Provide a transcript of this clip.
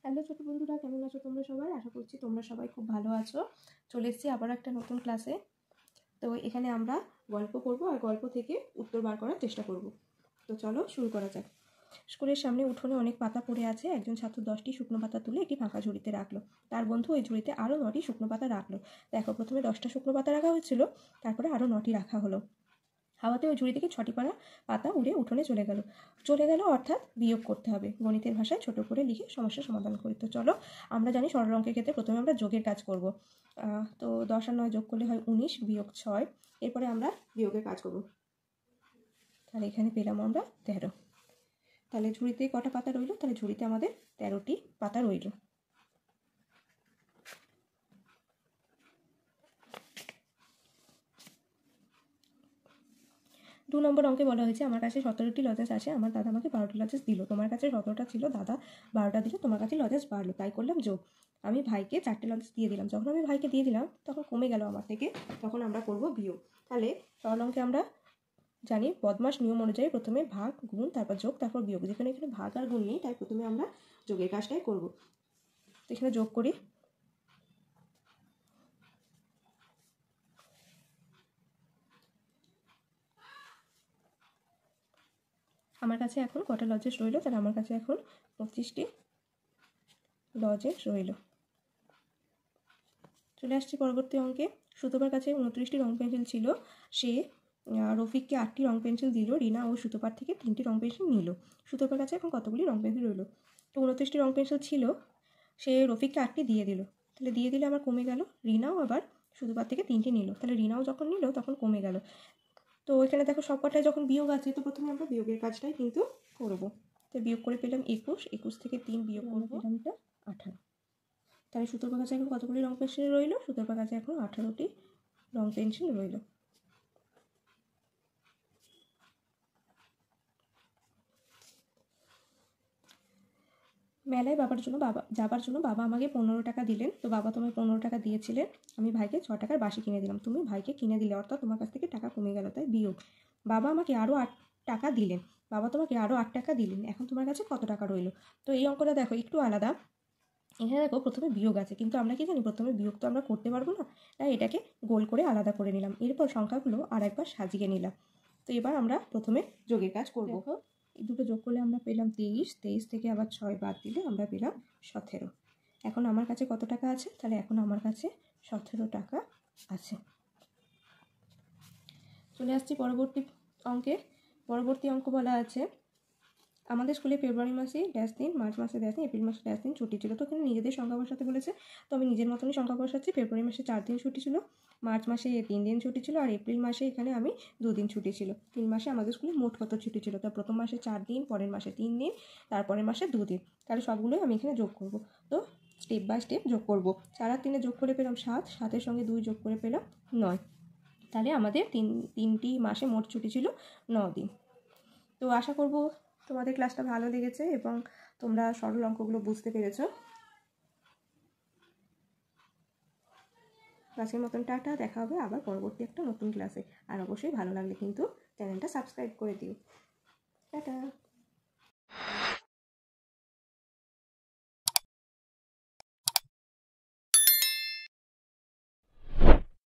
Hello ছোটো বন্ধুরা, কেমন আছো তোমরা সবাই? আশা করছি তোমরা সবাই খুব ভালো আছো। চলে এসেছি আবার একটা নতুন ক্লাসে। তো এখানে আমরা গল্প করব আর গল্প থেকে উত্তর বার করার চেষ্টা করব। তো চলো শুরু করা যাক। স্কুলের সামনে উঠোনে অনেক পাতা পড়ে আছে। একজন ছাত্র 10টি শুকনো পাতা তুলে একটি ফাঁকা ঝুড়িতে রাখলো। তার বন্ধু ওই ঝুড়িতে আরও 9টি শুকনো পাতা রাখলো। দেখো, প্রথমে 10টা শুকনো পাতা রাখা হয়েছিল, তারপরে আরও 9টি রাখা হলো। হাওয়াতে ওই ঝুড়ি থেকে 6টি পাতা উড়ে উঠোনে চলে গেল অর্থাৎ বিয়োগ করতে হবে। গণিতের ভাষায় ছোট করে লিখে সমস্যার সমাধান করি। তো চলো, আমরা জানি সরল অঙ্কের ক্ষেত্রে প্রথমে আমরা যোগের কাজ করব। তো 10 আর 9 যোগ করলে হয় 19 বিয়োগ 6। এরপরে আমরা বিয়োগের কাজ করব। তাহলে এখানে পেলাম আমরা 13। তাহলে ঝুড়িতে কটা পাতা রইল? তাহলে ঝুড়িতে আমাদের 13টি পাতা রইল। 2 নম্বর অঙ্কে বলা হয়েছে, আমার কাছে 17টি লজেন্স আছে, আমার দাদা আমাকে 12টি লজেন্স দিল। তোমার কাছে 17টা ছিল, দাদা 12টা দিল, তোমার কাছে লজেন্স বাড়লো, তাই করলাম যোগ। আমি ভাইকে 4টে লজেন্স দিয়ে দিলাম। যখন আমি ভাইকে দিয়ে দিলাম তখন কমে গেল আমার থেকে, তখন আমরা করব বিয়োগ। তাহলে সরল অঙ্কে আমরা জানি বদমাশ নিয়ম অনুযায়ী প্রথমে ভাগ, গুণ, তারপর যোগ, তারপর বিয়োগ। যেখানে এখানে ভাগ আর গুণ নেই, তাই প্রথমে আমরা যোগের কাজটাই করব। তো এখানে যোগ করি। আমার কাছে এখন কটা লজেন্স রইল? তাহলে আমার কাছে এখন 25টি লজেন্স রইল। চলে আসছি পরবর্তী অঙ্কে। সুতপার কাছে 29টি রং পেন্সিল ছিল। সে রফিককে 8টি রং পেন্সিল দিল। রিনা ও সুতপার থেকে 3টি রং পেন্সিল নিল। সুতপার কাছে এখন কতগুলি রং পেন্সিল রইল? তো 29টি রং পেন্সিল ছিল, সে রফিককে 8টি দিয়ে দিল। তাহলে দিয়ে দিলে আমার কমে গেল। রিনাও আবার সুতপার থেকে 3টি নিল। তাহলে রিনাও যখন নিল তখন কমে গেল। তো এখানে দেখো সব কটায় যখন বিয়োগ আছে, তো প্রথমে আমরা বিয়োগের কাজটাই কিন্তু করব। তো বিয়োগ করে পেলাম 21। 21 থেকে 3 বিয়োগ করে পেলাম এটা 18। তাহলে সুতপার কাছে এখন কতগুলি রং পেন্সিল রইল? সুতপার কাছে এখন 18টি রং পেন্সিল রইল। মেলায় যাবার জন্য বাবা আমাকে 15 টাকা দিলেন। তো বাবা তোমায় 15 টাকা দিয়েছিলেন, আমি ভাইকে 6 টাকার বাসি কিনে দিলাম। তুমি ভাইকে কিনে দিলে, অর্থাৎ তোমার কাছ থেকে টাকা কমে গেল, তাই বিয়োগ। বাবা আমাকে আরও 8 টাকা দিলেন। বাবা তোমাকে আরও 8 টাকা দিলেন, এখন তোমার কাছে কত টাকা রইল? তো এই অঙ্কটা দেখো একটু আলাদা। এখানে দেখো প্রথমে বিয়োগ আছে, কিন্তু আমরা কি জানি প্রথমে বিয়োগ তো আমরা করতে পারবো না, তাই এটাকে গোল করে আলাদা করে নিলাম। এরপর সংখ্যাগুলো আর একবার সাজিয়ে নিলাম। তো এবার আমরা প্রথমে যোগের কাজ করব। এই দুটো যোগ করলে আমরা পেলাম 23। 23 থেকে আবার 6 বাদ দিলে আমরা পেলাম 17। এখন আমার কাছে কত টাকা আছে? তাহলে এখন আমার কাছে 17 টাকা আছে। চলে আসছি পরবর্তী অঙ্কে। পরবর্তী অঙ্ক বলা আছে, আমাদের স্কুলে ফেব্রুয়ারি মাসে ড্যাশ দিন, মার্চ মাসে ড্যাশ দিন, এপ্রিল মাসে ড্যাশ দিন ছুটি ছিল। তো এখানে নিজেদের সংখ্যা বসাতে বলেছে, তো আমি নিজের মতনই সংখ্যা বসাচ্ছি। ফেব্রুয়ারি মাসে 4 দিন ছুটি ছিল, মার্চ মাসে 3 দিন ছুটি ছিল, আর এপ্রিল মাসে এখানে আমি 2 দিন ছুটি ছিল। 3 মাসে আমাদের স্কুলে মোট কত ছুটি ছিল? তা প্রথম মাসে 4 দিন, পরের মাসে 3 দিন, তারপরের মাসে 2 দিন। তাহলে সবগুলোই আমি এখানে যোগ করব। তো স্টেপ বাই স্টেপ যোগ করব। 4 আর 3 যোগ করে পেলাম 7, 7-এর সঙ্গে 2 যোগ করে পেলাম 9। তাহলে আমাদের তিনটি মাসে মোট ছুটি ছিল 9 দিন। তো আশা করব তোমাদের ক্লাসটা ভালো লেগেছে এবং তোমরা সরল অঙ্কগুলো বুঝতে পেরেছো। আজকের মতন টাটা, দেখা হবে আবার পরবর্তী একটা নতুন ক্লাসে। আর অবশ্যই ভালো লাগলে কিন্তু চ্যানেলটা সাবস্ক্রাইব করে দিও। টাটা।